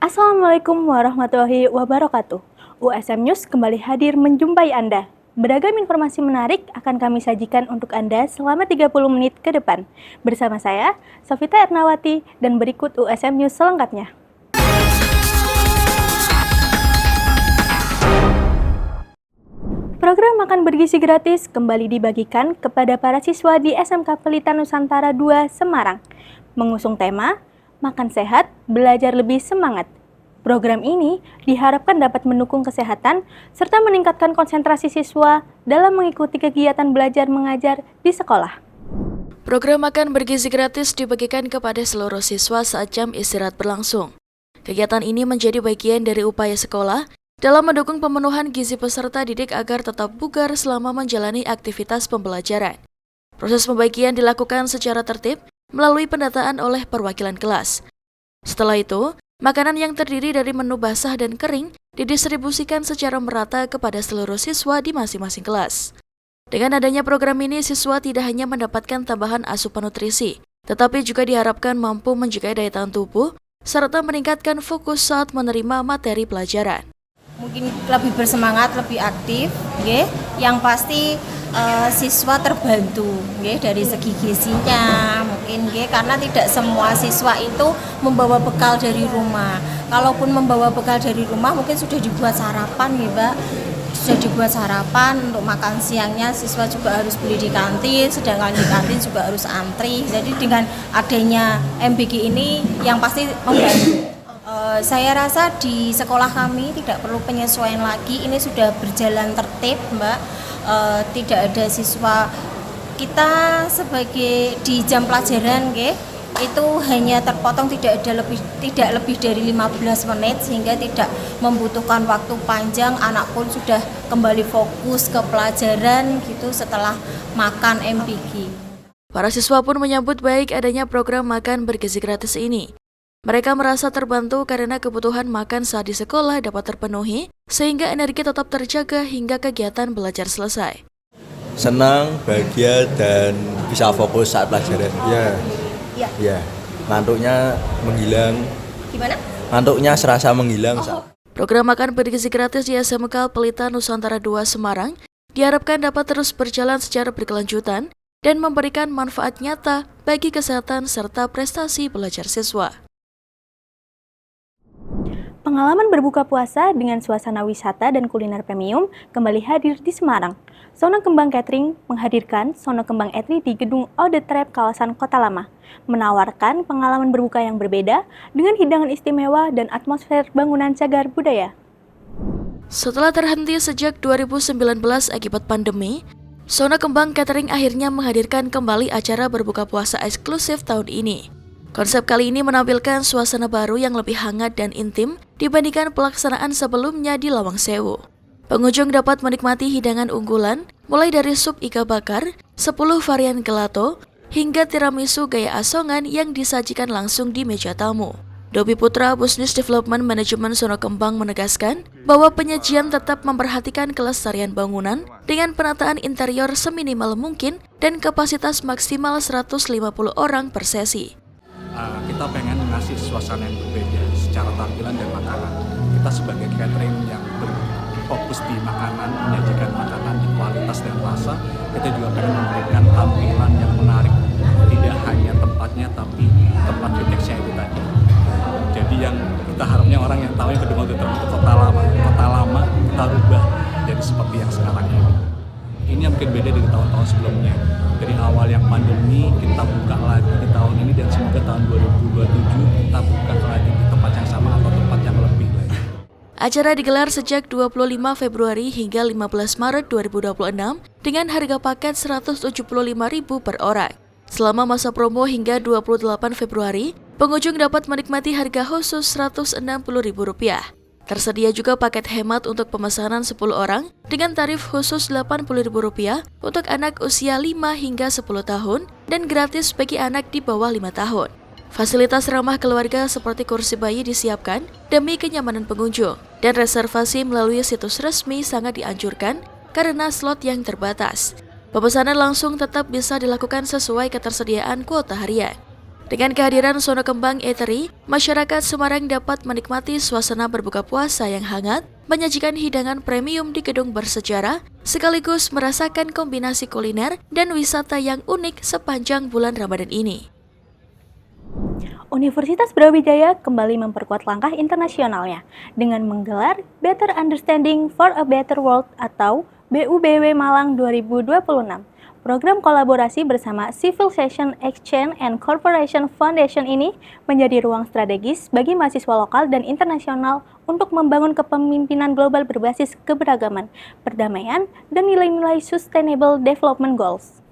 Assalamualaikum warahmatullahi wabarakatuh. USM News kembali hadir menjumpai Anda. Beragam informasi menarik akan kami sajikan untuk Anda selama 30 menit ke depan. Bersama saya, Sofita Ernawati, dan berikut USM News selengkapnya. Program makan bergizi gratis kembali dibagikan kepada para siswa di SMK Pelita Nusantara 2 Semarang. Mengusung tema, Makan Sehat, Belajar Lebih Semangat. Program ini diharapkan dapat mendukung kesehatan serta meningkatkan konsentrasi siswa dalam mengikuti kegiatan belajar mengajar di sekolah. Program makan bergizi gratis dibagikan kepada seluruh siswa saat jam istirahat berlangsung. Kegiatan ini menjadi bagian dari upaya sekolah dalam mendukung pemenuhan gizi peserta didik agar tetap bugar selama menjalani aktivitas pembelajaran. Proses pembagian dilakukan secara tertib melalui pendataan oleh perwakilan kelas. Setelah itu, makanan yang terdiri dari menu basah dan kering didistribusikan secara merata kepada seluruh siswa di masing-masing kelas. Dengan adanya program ini, siswa tidak hanya mendapatkan tambahan asupan nutrisi, tetapi juga diharapkan mampu menjaga daya tahan tubuh serta meningkatkan fokus saat menerima materi pelajaran. Mungkin lebih bersemangat, lebih aktif, nggih. Yang pasti siswa terbantu, nggih, dari segi gizinya, mungkin nggih, karena tidak semua siswa itu membawa bekal dari rumah. Kalaupun membawa bekal dari rumah, mungkin sudah dibuat sarapan, nggih, Mbak. Sudah dibuat sarapan untuk makan siangnya, siswa juga harus beli di kantin, sedangkan di kantin juga harus antri. Jadi dengan adanya MBG ini yang pasti membantu. Saya rasa di sekolah kami tidak perlu penyesuaian lagi, ini sudah berjalan tertib, Mbak. Tidak ada siswa kita sebagai di jam pelajaran, itu hanya terpotong tidak lebih dari 15 menit sehingga tidak membutuhkan waktu panjang, anak pun sudah kembali fokus ke pelajaran gitu setelah makan MBG. Para siswa pun menyambut baik adanya program makan bergizi gratis ini. Mereka merasa terbantu karena kebutuhan makan saat di sekolah dapat terpenuhi, sehingga energi tetap terjaga hingga kegiatan belajar selesai. Senang, bahagia, dan bisa fokus saat pelajaran. Ya. Ngantuknya menghilang. Gimana? Ngantuknya serasa menghilang. Program makan bergizi gratis di SMK Pelita Nusantara 2 Semarang diharapkan dapat terus berjalan secara berkelanjutan dan memberikan manfaat nyata bagi kesehatan serta prestasi belajar siswa. Pengalaman berbuka puasa dengan suasana wisata dan kuliner premium kembali hadir di Semarang. Sono Kembang Catering menghadirkan Sono Kembang Eatery di Gedung Ode Trap kawasan Kota Lama, menawarkan pengalaman berbuka yang berbeda dengan hidangan istimewa dan atmosfer bangunan cagar budaya. Setelah terhenti sejak 2019 akibat pandemi, Sono Kembang Catering akhirnya menghadirkan kembali acara berbuka puasa eksklusif tahun ini. Konsep kali ini menampilkan suasana baru yang lebih hangat dan intim dibandingkan pelaksanaan sebelumnya di Lawang Sewu. Pengunjung dapat menikmati hidangan unggulan mulai dari sup iga bakar, 10 varian gelato, hingga tiramisu gaya asongan yang disajikan langsung di meja tamu. Dobi Putra, Business Development Management Sono Kembang menegaskan bahwa penyajian tetap memperhatikan kelestarian bangunan dengan penataan interior seminimal mungkin dan kapasitas maksimal 150 orang per sesi. Kita pengen ngasih suasana yang berbeda secara tampilan dan makanan. Kita sebagai catering yang berfokus di makanan, menyajikan makanan di kualitas dan rasa, kita juga pengen memberikan tampilan yang menarik. Tidak hanya tempatnya, tapi tempat konteksnya itu tadi. Jadi yang kita harapnya orang yang tahu yang Gedung Ode Trap itu kota lama, kita rubah jadi seperti yang sekarang ini. Ini yang mungkin beda dari tahun-tahun sebelumnya. Dari awal yang pandemi, kita buka lagi di tahun ini dan semoga tahun 2027 kita buka lagi di tempat yang sama atau tempat yang lebih lagi. Acara digelar sejak 25 Februari hingga 15 Maret 2026 dengan harga paket Rp175.000 per orang. Selama masa promo hingga 28 Februari, pengunjung dapat menikmati harga khusus Rp160.000. Tersedia juga paket hemat untuk pemesanan 10 orang dengan tarif khusus Rp80.000 untuk anak usia 5 hingga 10 tahun dan gratis bagi anak di bawah 5 tahun. Fasilitas ramah keluarga seperti kursi bayi disiapkan demi kenyamanan pengunjung dan reservasi melalui situs resmi sangat dianjurkan karena slot yang terbatas. Pemesanan langsung tetap bisa dilakukan sesuai ketersediaan kuota harian. Dengan kehadiran Sono Kembang Eatery, masyarakat Semarang dapat menikmati suasana berbuka puasa yang hangat, menyajikan hidangan premium di gedung bersejarah, sekaligus merasakan kombinasi kuliner dan wisata yang unik sepanjang bulan Ramadan ini. Universitas Brawijaya kembali memperkuat langkah internasionalnya dengan menggelar Better Understanding for a Better World atau BUBW Malang 2026. Program kolaborasi bersama Civilization Exchange and Corporation Foundation ini menjadi ruang strategis bagi mahasiswa lokal dan internasional untuk membangun kepemimpinan global berbasis keberagaman, perdamaian, dan nilai-nilai Sustainable Development Goals.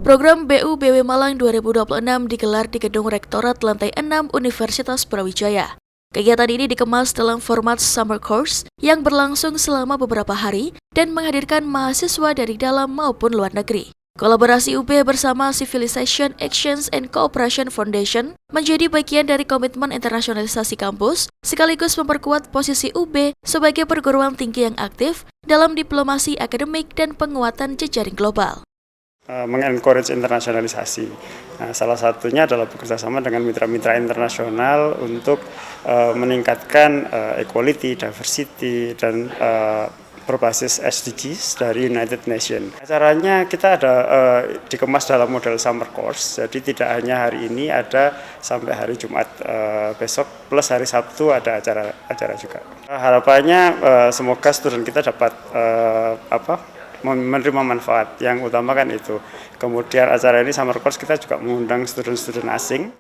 Program BUBW Malang 2026 digelar di Gedung Rektorat Lantai 6 Universitas Brawijaya. Kegiatan ini dikemas dalam format summer course yang berlangsung selama beberapa hari dan menghadirkan mahasiswa dari dalam maupun luar negeri. Kolaborasi UB bersama Civilization Exchange and Cooperation Foundation menjadi bagian dari komitmen internasionalisasi kampus, sekaligus memperkuat posisi UB sebagai perguruan tinggi yang aktif dalam diplomasi akademik dan penguatan jejaring global. Mengencourage internasionalisasi. Nah, salah satunya adalah bekerjasama dengan mitra-mitra internasional untuk meningkatkan equality, diversity, dan berbasis SDGs dari United Nations. Acaranya kita ada dikemas dalam model summer course, jadi tidak hanya hari ini ada sampai hari Jumat besok, plus hari Sabtu ada acara juga. Harapannya semoga student kita dapat menerima manfaat, yang utama kan itu. Kemudian acara ini summer course kita juga mengundang student-student asing.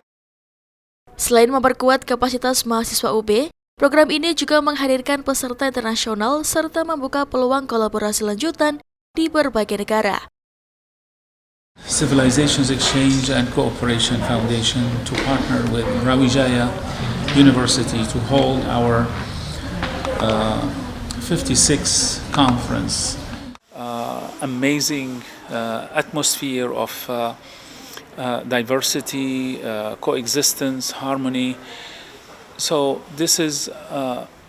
Selain memperkuat kapasitas mahasiswa UB, program ini juga menghadirkan peserta internasional serta membuka peluang kolaborasi lanjutan di berbagai negara. Civilization Exchange and Cooperation Foundation to partner with Brawijaya University to hold our 56th conference. Amazing atmosphere of diversity, coexistence, harmony. So this is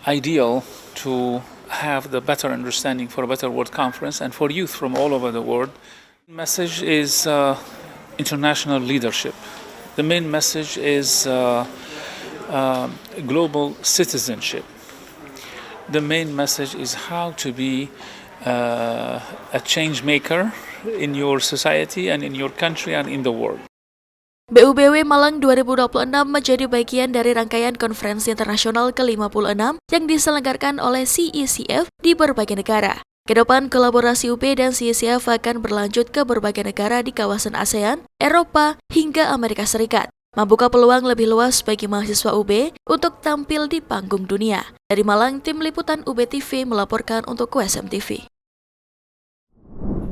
ideal to have the better understanding for a better world conference and for youth from all over the world. The message is international leadership. The main message is global citizenship. The main message is how to be a change maker in your society and in your country and in the world. BUBW Malang 2026 menjadi bagian dari rangkaian konferensi internasional ke-56 yang diselenggarakan oleh CECF di berbagai negara. Kedepan, kolaborasi UB dan CECF akan berlanjut ke berbagai negara di kawasan ASEAN, Eropa, hingga Amerika Serikat, membuka peluang lebih luas bagi mahasiswa UB untuk tampil di panggung dunia. Dari Malang, tim liputan UB TV melaporkan untuk QSM TV.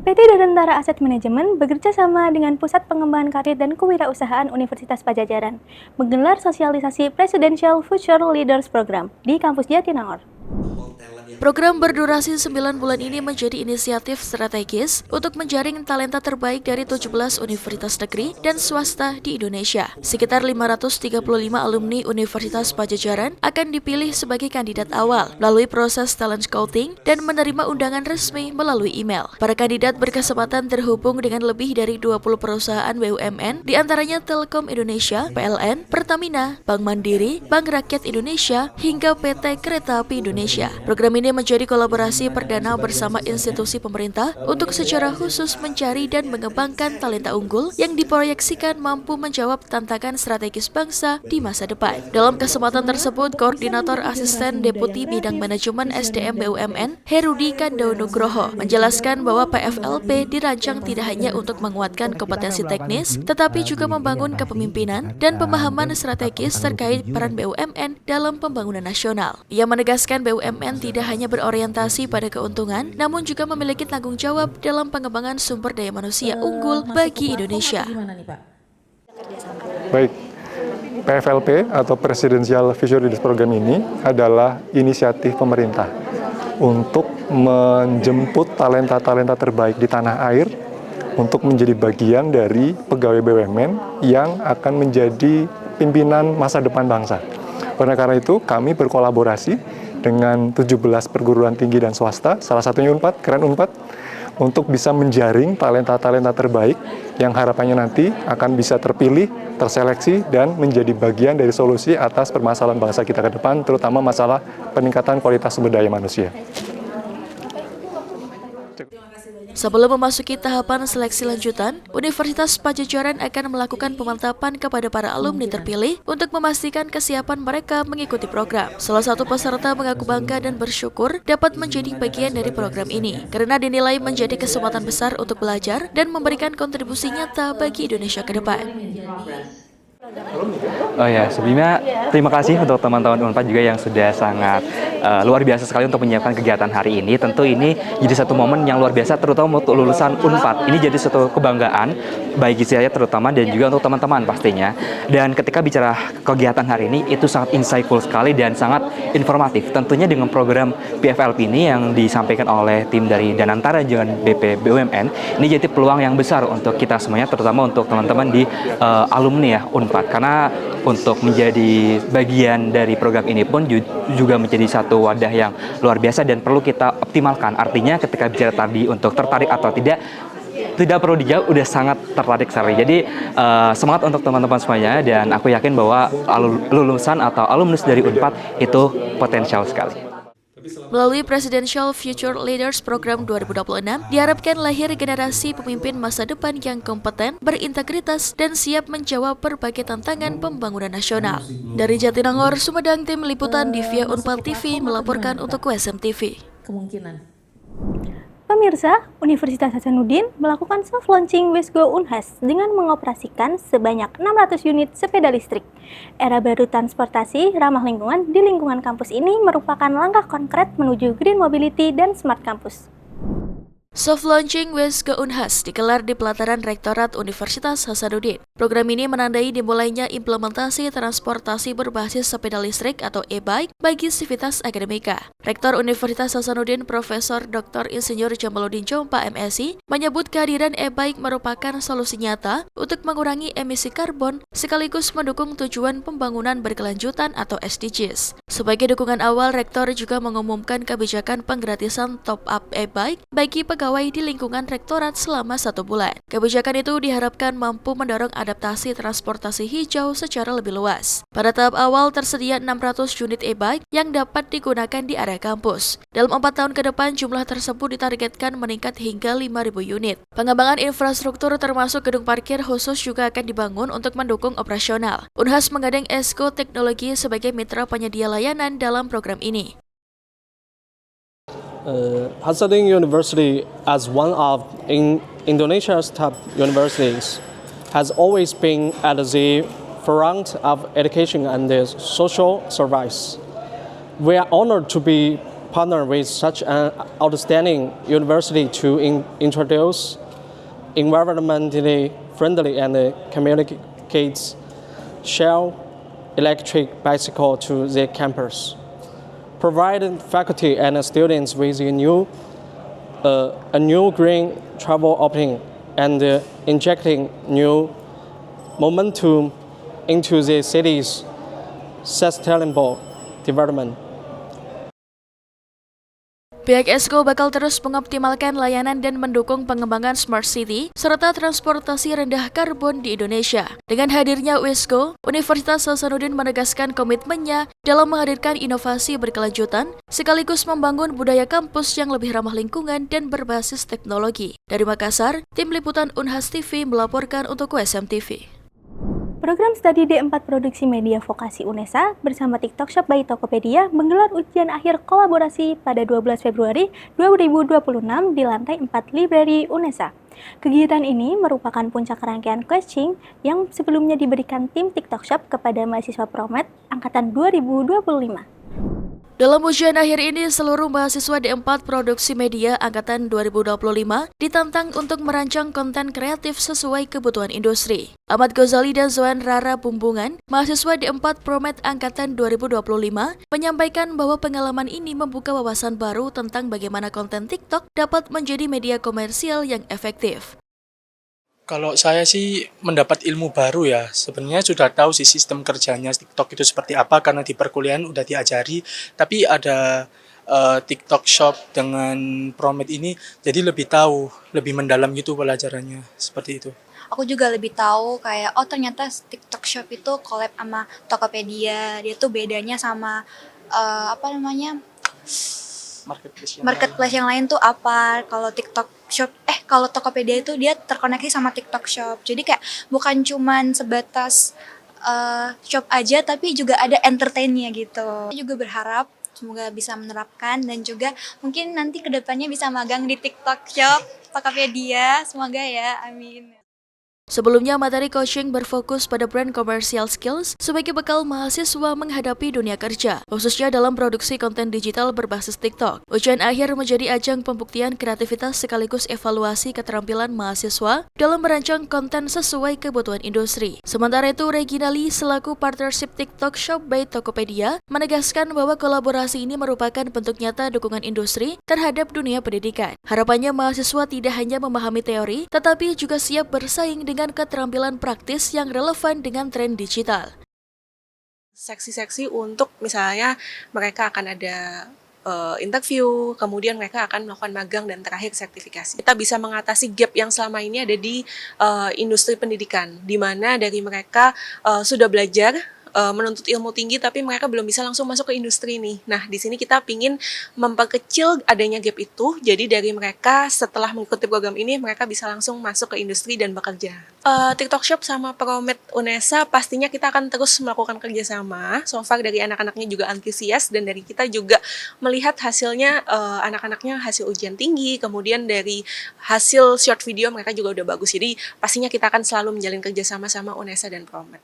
PT Dirgantara Aset Manajemen bekerja sama dengan Pusat Pengembangan Karir dan Kewirausahaan Universitas Padjadjaran menggelar sosialisasi Presidential Future Leaders Program di kampus Jatinangor. Program berdurasi 9 bulan ini menjadi inisiatif strategis untuk menjaring talenta terbaik dari 17 universitas negeri dan swasta di Indonesia. Sekitar 535 alumni Universitas Padjadjaran akan dipilih sebagai kandidat awal melalui proses talent scouting dan menerima undangan resmi melalui email. Para kandidat berkesempatan terhubung dengan lebih dari 20 perusahaan BUMN, diantaranya Telkom Indonesia, PLN, Pertamina, Bank Mandiri, Bank Rakyat Indonesia, hingga PT Kereta Api Indonesia. Program ini menjadi kolaborasi perdana bersama institusi pemerintah untuk secara khusus mencari dan mengembangkan talenta unggul yang diproyeksikan mampu menjawab tantangan strategis bangsa di masa depan. Dalam kesempatan tersebut, Koordinator Asisten Deputi Bidang Manajemen SDM BUMN, Herudi Kandonugroho, menjelaskan bahwa PFLP dirancang tidak hanya untuk menguatkan kompetensi teknis, tetapi juga membangun kepemimpinan dan pemahaman strategis terkait peran BUMN dalam pembangunan nasional. Ia menegaskan BUMN tidak hanya berorientasi pada keuntungan, namun juga memiliki tanggung jawab dalam pengembangan sumber daya manusia unggul bagi Indonesia. Baik, PFLP atau Presidential Future Leaders Program ini adalah inisiatif pemerintah untuk menjemput talenta-talenta terbaik di tanah air untuk menjadi bagian dari pegawai BUMN yang akan menjadi pimpinan masa depan bangsa. Oleh karena itu, kami berkolaborasi dengan 17 perguruan tinggi dan swasta, salah satunya UNPAD, keren UNPAD, untuk bisa menjaring talenta-talenta terbaik yang harapannya nanti akan bisa terpilih, terseleksi, dan menjadi bagian dari solusi atas permasalahan bangsa kita ke depan, terutama masalah peningkatan kualitas sumber daya manusia. Sebelum memasuki tahapan seleksi lanjutan, Universitas Pajajaran akan melakukan pemantapan kepada para alumni terpilih untuk memastikan kesiapan mereka mengikuti program. Salah satu peserta mengaku bangga dan bersyukur dapat menjadi bagian dari program ini, karena dinilai menjadi kesempatan besar untuk belajar dan memberikan kontribusi nyata bagi Indonesia ke depan. Oh ya, sebelumnya terima kasih untuk teman-teman Unpad juga yang sudah sangat luar biasa sekali untuk menyiapkan kegiatan hari ini. Tentu ini jadi satu momen yang luar biasa, terutama untuk lulusan Unpad. Ini jadi satu kebanggaan bagi saya terutama dan juga untuk teman-teman pastinya. Dan ketika bicara kegiatan hari ini, itu sangat insightful sekali dan sangat informatif. Tentunya dengan program PFLP ini yang disampaikan oleh tim dari Danantara dengan BP BUMN, ini jadi peluang yang besar untuk kita semuanya, terutama untuk teman-teman di alumni ya Unpad. Karena untuk menjadi bagian dari program ini pun juga menjadi satu wadah yang luar biasa dan perlu kita optimalkan. Artinya ketika bicara tadi untuk tertarik atau tidak perlu dijawab, udah sangat tertarik sekali. Jadi semangat untuk teman-teman semuanya, dan aku yakin bahwa lulusan atau alumnus dari Unpad itu potensial sekali. Melalui Presidential Future Leaders Program 2026, diharapkan lahir generasi pemimpin masa depan yang kompeten, berintegritas, dan siap menjawab berbagai tantangan pembangunan nasional. Dari Jatinangor, Sumedang, tim liputan Divya Unpad TV melaporkan untuk USM TV. Pemirsa, Universitas Hasanuddin melakukan soft launching Wesgo Unhas dengan mengoperasikan sebanyak 600 unit sepeda listrik. Era baru transportasi ramah lingkungan di lingkungan kampus ini merupakan langkah konkret menuju green mobility dan smart campus. Soft launching Wesgo Unhas digelar di pelataran Rektorat Universitas Hasanuddin. Program ini menandai dimulainya implementasi transportasi berbasis sepeda listrik atau e-bike bagi sivitas akademika. Rektor Universitas Hasanuddin Profesor Dr. Insinyur Jamaluddin Jompa MSI menyebut kehadiran e-bike merupakan solusi nyata untuk mengurangi emisi karbon sekaligus mendukung tujuan pembangunan berkelanjutan atau SDGs. Sebagai dukungan awal, Rektor juga mengumumkan kebijakan penggratisan top-up e-bike bagi pegawai di lingkungan rektorat selama 1 bulan. Kebijakan itu diharapkan mampu mendorong adaptasi transportasi hijau secara lebih luas. Pada tahap awal tersedia 600 unit e-bike yang dapat digunakan di area kampus. Dalam 4 tahun ke depan, jumlah tersebut ditargetkan meningkat hingga 5.000 unit. Pengembangan infrastruktur termasuk gedung parkir khusus juga akan dibangun untuk mendukung operasional. Unhas menggandeng Esko Teknologi sebagai mitra penyedia layanan dalam program ini. Hasanuddin University, as one of Indonesia's top universities, has always been at the front of education and social service. We are honored to be partnered with such an outstanding university to introduce environmentally friendly and communicates Shell electric bicycle to the campus, providing faculty and students with a new green travel option and injecting new momentum into the city's sustainable development. Pihak Esko bakal terus mengoptimalkan layanan dan mendukung pengembangan Smart City serta transportasi rendah karbon di Indonesia. Dengan hadirnya Wesgo, Universitas Hasanuddin menegaskan komitmennya dalam menghadirkan inovasi berkelanjutan sekaligus membangun budaya kampus yang lebih ramah lingkungan dan berbasis teknologi. Dari Makassar, tim liputan Unhas TV melaporkan untuk USM TV. Program Studi D4 Produksi Media Vokasi UNESA bersama TikTok Shop by Tokopedia menggelar ujian akhir kolaborasi pada 12 Februari 2026 di lantai 4 Library UNESA. Kegiatan ini merupakan puncak rangkaian coaching yang sebelumnya diberikan tim TikTok Shop kepada mahasiswa Promed Angkatan 2025. Dalam ujian akhir ini, seluruh mahasiswa D4 Produksi Media Angkatan 2025 ditantang untuk merancang konten kreatif sesuai kebutuhan industri. Ahmad Ghazali dan Zoan Rara Bumbungan, mahasiswa D4 Promed Angkatan 2025, menyampaikan bahwa pengalaman ini membuka wawasan baru tentang bagaimana konten TikTok dapat menjadi media komersial yang efektif. Kalau saya sih mendapat ilmu baru ya, sebenarnya sudah tahu sih sistem kerjanya TikTok itu seperti apa karena di perkuliahan udah diajari, tapi ada TikTok Shop dengan Promed ini jadi lebih tahu, lebih mendalam gitu pelajarannya, seperti itu. aku juga lebih tahu kayak oh ternyata TikTok Shop itu collab sama Tokopedia. Dia tuh bedanya sama marketplace yang lain tuh apa. Kalau TikTok Shop kalau Tokopedia itu dia terkoneksi sama TikTok Shop. Jadi kayak bukan cuman sebatas shop aja tapi juga ada entertainnya gitu. Saya juga berharap semoga bisa menerapkan dan juga mungkin nanti kedepannya bisa magang di TikTok Shop Tokopedia. Semoga ya, amin. Sebelumnya, materi coaching berfokus pada brand commercial skills sebagai bekal mahasiswa menghadapi dunia kerja, khususnya dalam produksi konten digital berbasis TikTok. Ujian akhir menjadi ajang pembuktian kreativitas sekaligus evaluasi keterampilan mahasiswa dalam merancang konten sesuai kebutuhan industri. Sementara itu, Regina Lee selaku partnership TikTok Shop by Tokopedia menegaskan bahwa kolaborasi ini merupakan bentuk nyata dukungan industri terhadap dunia pendidikan. Harapannya mahasiswa tidak hanya memahami teori, tetapi juga siap bersaing dengan keterampilan praktis yang relevan dengan tren digital. Seksi-seksi untuk misalnya mereka akan ada interview, kemudian mereka akan melakukan magang dan terakhir sertifikasi. Kita bisa mengatasi gap yang selama ini ada di industri pendidikan, di mana dari mereka sudah belajar menuntut ilmu tinggi tapi mereka belum bisa langsung masuk ke industri nih. Nah, di sini kita ingin memperkecil adanya gap itu. Jadi dari mereka setelah mengikuti program ini mereka bisa langsung masuk ke industri dan bekerja. TikTok Shop sama Promed UNESA pastinya kita akan terus melakukan kerjasama. So far dari anak-anaknya juga antusias dan dari kita juga melihat hasilnya anak-anaknya hasil ujian tinggi. Kemudian dari hasil short video mereka juga udah bagus. Jadi pastinya kita akan selalu menjalin kerjasama sama UNESA dan Promed.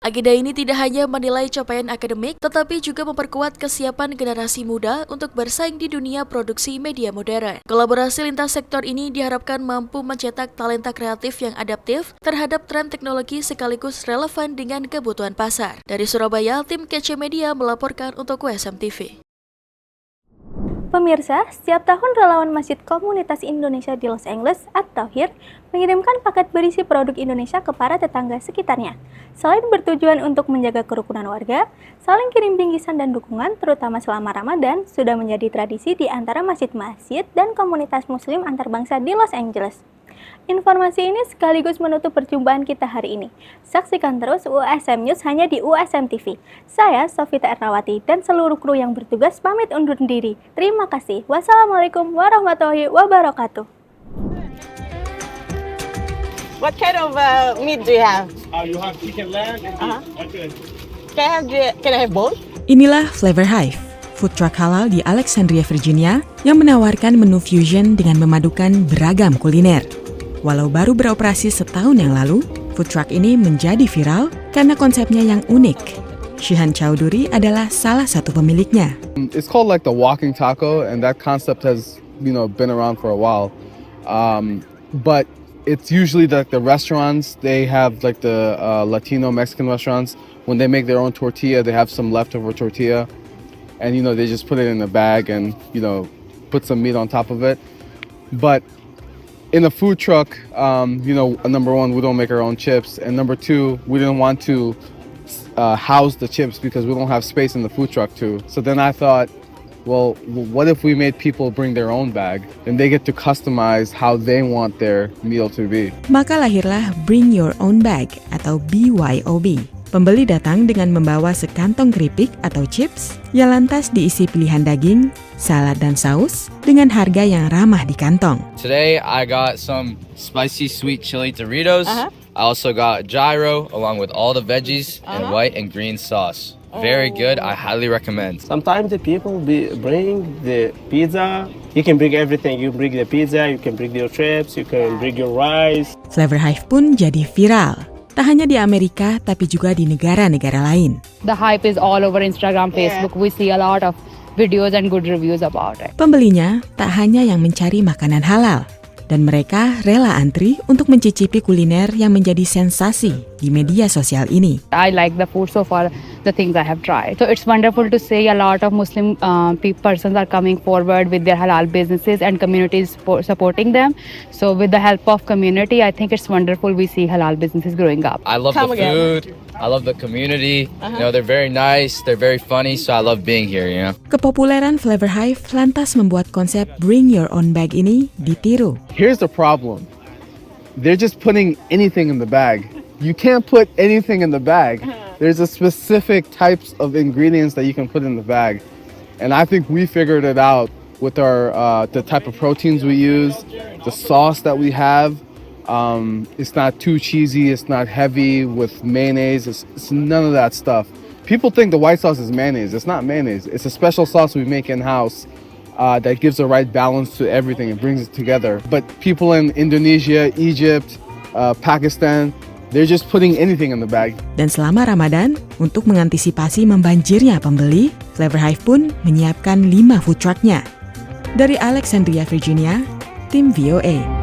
Agenda ini tidak hanya menilai capaian akademik, tetapi juga memperkuat kesiapan generasi muda untuk bersaing di dunia produksi media modern. Kolaborasi lintas sektor ini diharapkan mampu mencetak talenta kreatif yang adaptif terhadap tren teknologi sekaligus relevan dengan kebutuhan pasar. Dari Surabaya, tim KC Media melaporkan untuk USM TV. Pemirsa, setiap tahun relawan Masjid Komunitas Indonesia di Los Angeles atau HIR mengirimkan paket berisi produk Indonesia ke para tetangga sekitarnya. Selain bertujuan untuk menjaga kerukunan warga, saling kirim bingkisan dan dukungan terutama selama Ramadan sudah menjadi tradisi di antara masjid-masjid dan komunitas muslim antarbangsa di Los Angeles. Informasi ini sekaligus menutup perjumpaan kita hari ini. Saksikan terus USM News hanya di USM TV. Saya, Sofita Ernawati, dan seluruh kru yang bertugas pamit undur diri. Terima kasih. Wassalamualaikum warahmatullahi wabarakatuh. What kind of meat do you have? You have chicken leg and beef. Can I have both? Inilah Flavor Hive, food truck halal di Alexandria, Virginia, yang menawarkan menu fusion dengan memadukan beragam kuliner. Walau baru beroperasi setahun yang lalu, food truck ini menjadi viral karena konsepnya yang unik. Shihan Chowdhury adalah salah satu pemiliknya. It's called like the walking taco, and that concept has been around for a while. But it's usually like the restaurants, they have like the Latino Mexican restaurants, when they make their own tortilla, they have some leftover tortilla, and they just put it in a bag and put some meat on top of it. But in a food truck, number one, we don't make our own chips, and number two, we didn't want to house the chips because we don't have space in the food truck too. So then I thought, well, what if we made people bring their own bag and they get to customize how they want their meal to be? Maka lahirlah Bring Your Own Bag atau BYOB. Pembeli datang dengan membawa sekantong keripik atau chips yang lantas diisi pilihan daging, salad dan saus dengan harga yang ramah di kantong. Today I got some spicy sweet chili Doritos. I also got gyro along with all the veggies and white and green sauce. Very good. I highly recommend. Sometimes the people bring the pizza. You can bring everything. You bring the pizza, you can bring your chips, you can bring your rice. Flavor Hive pun jadi viral. Tak hanya di Amerika, tapi juga di negara-negara lain. The hype is all over Instagram, Facebook. We see a lot of videos and good reviews about it. Pembelinya tak hanya yang mencari makanan halal, dan mereka rela antri untuk mencicipi kuliner yang menjadi sensasi di media sosial ini. I like the food so far, the things I have tried. So it's wonderful to see a lot of Muslim persons are coming forward with their halal businesses and communities supporting them. So with the help of community, I think it's wonderful we see halal businesses growing up. I love the food. I love the community. They're very nice, they're very funny, so I love being here, Kepopuleran Flavor Hive lantas membuat konsep Bring Your Own Bag ini ditiru. Here's the problem. they're just putting anything in the bag. You can't put anything in the bag. There's a specific types of ingredients that you can put in the bag. And I think we figured it out with our the type of proteins we use, the sauce that we have. It's not too cheesy, it's not heavy with mayonnaise, it's none of that stuff. People think the white sauce is mayonnaise. It's not mayonnaise. It's a special sauce we make in-house that gives the right balance to everything. It brings it together. But people in Indonesia, Egypt, Pakistan, they're just putting anything in the bag. Dan selama Ramadan, untuk mengantisipasi membanjirnya pembeli, Flavor Hive pun menyiapkan 5 food truck-nya. Dari Alexandria, Virginia, tim VOA.